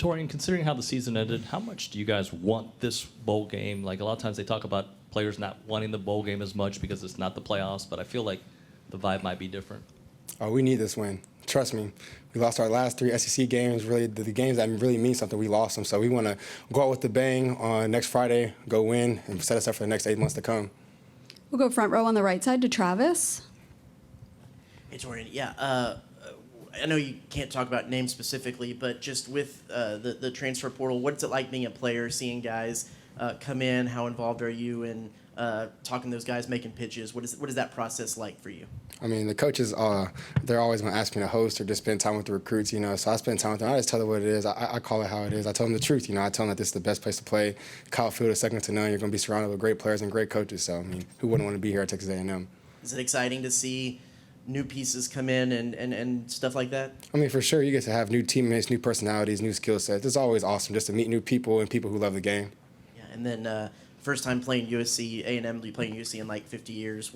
Torian, considering how the season ended, how much do you guys want this bowl game? Like, a lot of times they talk about players not wanting the bowl game as much because it's not the playoffs, but I feel like the vibe might be different. Oh, we need this win. Trust me. We lost our last 3 SEC games. Really, the games that really mean something, we lost them. So we want to go out with the bang on next Friday, go win, and set us up for the next 8 months to come. We'll go front row on the right side to Travis. Hey, Torian. Yeah, I know you can't talk about names specifically, but just with the transfer portal, what's it like being a player, seeing guys come in? How involved are you in talking to those guys, making pitches? What is that process like for you? I mean, the coaches, they're always going to ask me to host or just spend time with the recruits, So I spend time with them. I just tell them what it is. I call it how it is. I tell them the truth, I tell them that this is the best place to play. Kyle Field is second to none. You're going to be surrounded with great players and great coaches. So, I mean, who wouldn't want to be here at Texas A&M? Is it exciting to see new pieces come in and stuff like that? I mean, for sure, you get to have new teammates, new personalities, new skill sets. It's always awesome just to meet new people and people who love the game. Yeah, and then first time playing USC, A&M, be playing USC in like 50 years.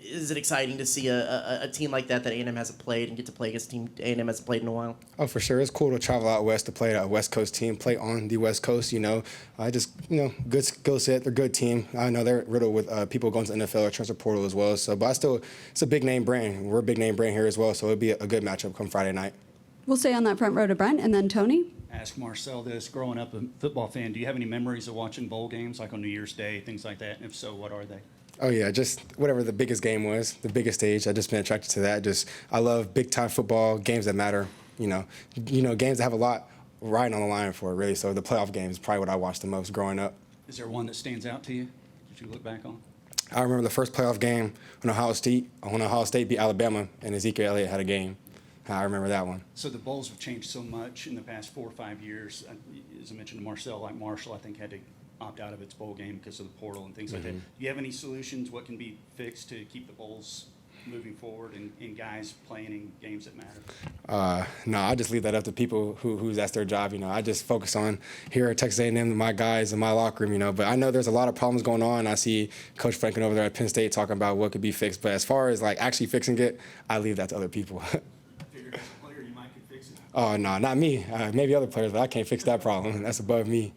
Is it exciting to see a team like that A&M hasn't played and get to play against a team A&M hasn't played in a while? Oh, for sure. It's cool to travel out west to play a West Coast team, play on the West Coast, good skill set. They're a good team. I know they're riddled with people going to the NFL or transfer portal as well. So, but it's a big name brand. We're a big name brand here as well, so it'll be a good matchup come Friday night. We'll stay on that front row to Brent, and then Tony. Ask Marcel this. Growing up a football fan, do you have any memories of watching bowl games, like on New Year's Day, things like that? And if so, what are they? Oh, yeah, just whatever the biggest game was, the biggest stage. I've just been attracted to that. I love big-time football, games that matter, games that have a lot riding on the line for it, really. So the playoff game is probably what I watched the most growing up. Is there one that stands out to you that you look back on? I remember the first playoff game when Ohio State beat Alabama and Ezekiel Elliott had a game. I remember that one. So the bowls have changed so much in the past 4 or 5 years. As I mentioned to Marcel, like Marshall, I think had to opt out of its bowl game because of the portal and things like that. Do you have any solutions? What can be fixed to keep the bowls moving forward and guys playing in games that matter? No, I just leave that up to people who that's their job. I just focus on here at Texas A&M, my guys in my locker room. But I know there's a lot of problems going on. I see Coach Franklin over there at Penn State talking about what could be fixed. But as far as like actually fixing it, I leave that to other people. I figured as a player you might could fix it. Oh no, not me. Maybe other players, but I can't fix that problem. That's above me.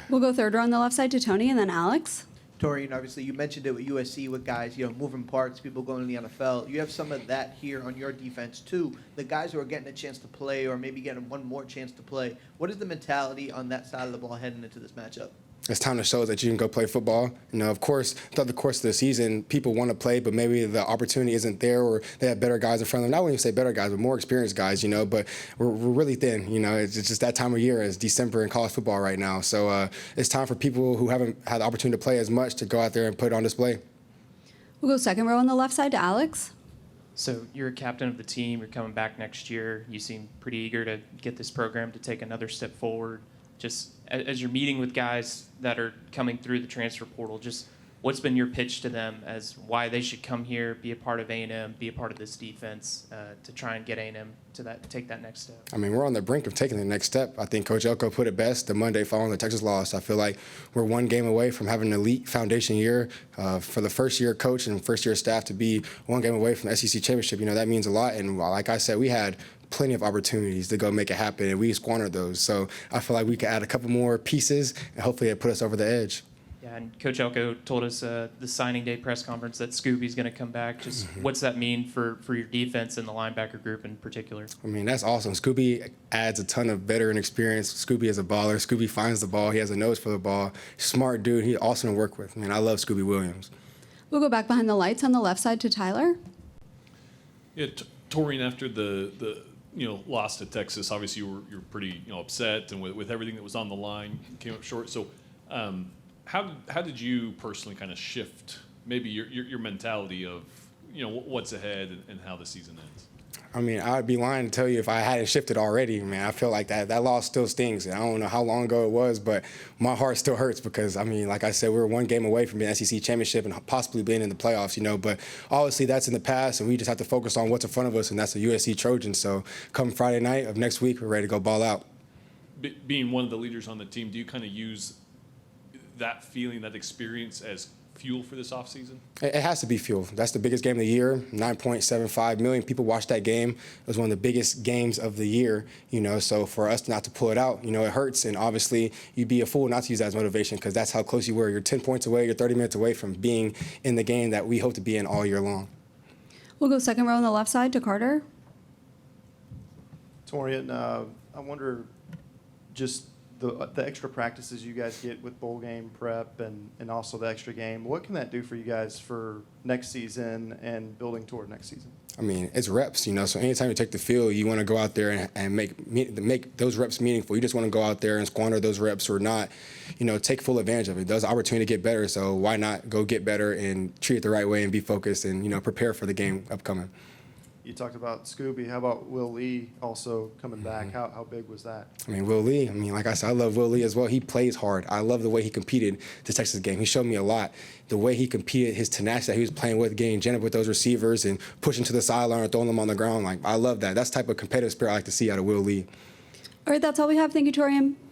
We'll go third row on the left side to Tony, and then Alex. Torian, obviously, you mentioned it with USC with guys, moving parts, people going to the NFL. You have some of that here on your defense, too. The guys who are getting a chance to play or maybe getting one more chance to play, what is the mentality on that side of the ball heading into this matchup? It's time to show that you can go play football. Of course, throughout the course of the season, people want to play, but maybe the opportunity isn't there or they have better guys in front of them. I wouldn't even say better guys, but more experienced guys, but we're really thin. It's just that time of year. It's December in college football right now. So it's time for people who haven't had the opportunity to play as much to go out there and put it on display. We'll go second row on the left side to Alex. So you're a captain of the team. You're coming back next year. You seem pretty eager to get this program to take another step forward. Just as you're meeting with guys that are coming through the transfer portal, just what's been your pitch to them as why they should come here, be a part of A&M, be a part of this defense to try and get A&M to take that next step? I mean, we're on the brink of taking the next step. I think Coach Elko put it best the Monday following the Texas loss. I feel like we're one game away from having an elite foundation year for the first-year coach and first-year staff to be one game away from the SEC championship. That means a lot. And like I said, we had plenty of opportunities to go make it happen, and we squandered those. So I feel like we could add a couple more pieces, and hopefully it put us over the edge. Yeah, and Coach Elko told us the signing day press conference that Scooby's going to come back. Just what's that mean for your defense and the linebacker group in particular? I mean, that's awesome. Scooby adds a ton of veteran experience. Scooby is a baller. Scooby finds the ball. He has a nose for the ball. Smart dude. He's awesome to work with. I mean, I love Scooby Williams. We'll go back behind the lights on the left side to Tyler. Yeah, Torian, after the loss to Texas, obviously you're pretty upset, and with everything that was on the line, came up short. So, how did you personally kind of shift maybe your mentality of what's ahead and how the season ends? I mean, I'd be lying to tell you if I hadn't shifted already, man. I feel like that loss still stings. I don't know how long ago it was, but my heart still hurts because, I mean, like I said, we were one game away from being SEC championship and possibly being in the playoffs, But obviously that's in the past, and we just have to focus on what's in front of us, and that's the USC Trojans. So come Friday night of next week, we're ready to go ball out. Being one of the leaders on the team, do you kind of use that feeling, that experience as fuel for this offseason? It has to be fuel. That's the biggest game of the year. 9.75 million people watched that game. It was one of the biggest games of the year, so for us not to pull it out, it hurts. And obviously, you'd be a fool not to use that as motivation because that's how close you were. You're 10 points away, you're 30 minutes away from being in the game that we hope to be in all year long. We'll go second row on the left side to Carter. Torian, I wonder just the extra practices you guys get with bowl game prep and also the extra game. What can that do for you guys for next season and building toward next season? I mean, it's reps, so anytime you take the field, you want to go out there and make those reps meaningful. You just want to go out there and squander those reps or not, take full advantage of it. There's an opportunity to get better, so why not go get better and treat it the right way and be focused and, prepare for the game upcoming. You talked about Scooby. How about Will Lee also coming back? How big was that? I mean, Will Lee, like I said, I love Will Lee as well. He plays hard. I love the way he competed this Texas game. He showed me a lot. The way he competed, his tenacity that he was playing with, getting jammed up with those receivers and pushing to the sideline or throwing them on the ground. I love that. That's the type of competitive spirit I like to see out of Will Lee. All right, that's all we have. Thank you, Torian.